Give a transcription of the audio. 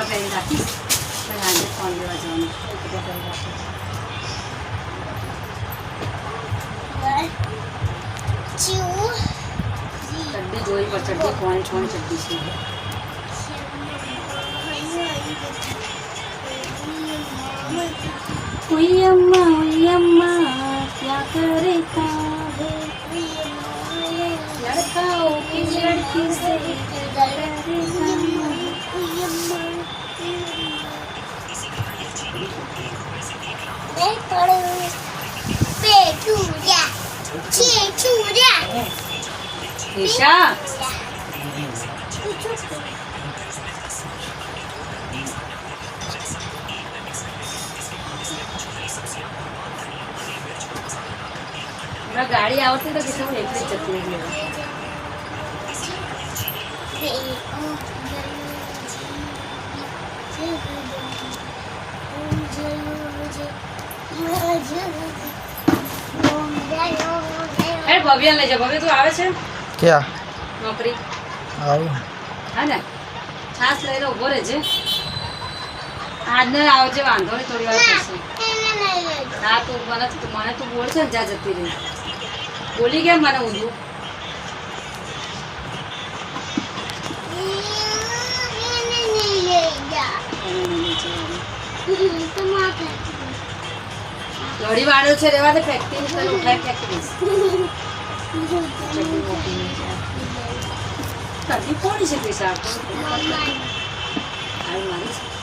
પહેરી રાખીશ આજે ફોન લેવા જવાનું ચડ્ડી જોઈ પર ચડ્ડી કોણ ચડ્ડી છે ઓય અમ્મા क्या करता है लड़काओं की लड़की से ईशा गाड़ी आवती तो किसी एक चलती है अरे भव्या ले जा भव्या तू आवे छे क्या नौकरी आऊ है ने छास लई लो उभो रेजे आज न आवजे वांधो नहीं थोड़ी વાર થશે હા તું મને તું બોલ છે જા જતી રહી બોલી કેમ મને ઊંધું લોડી વાળો છે રેવા દે ફેક્ટરી તને ઉઠાઈ ફેક્ટરી કદી કોણી છે પૈસા આવી મારી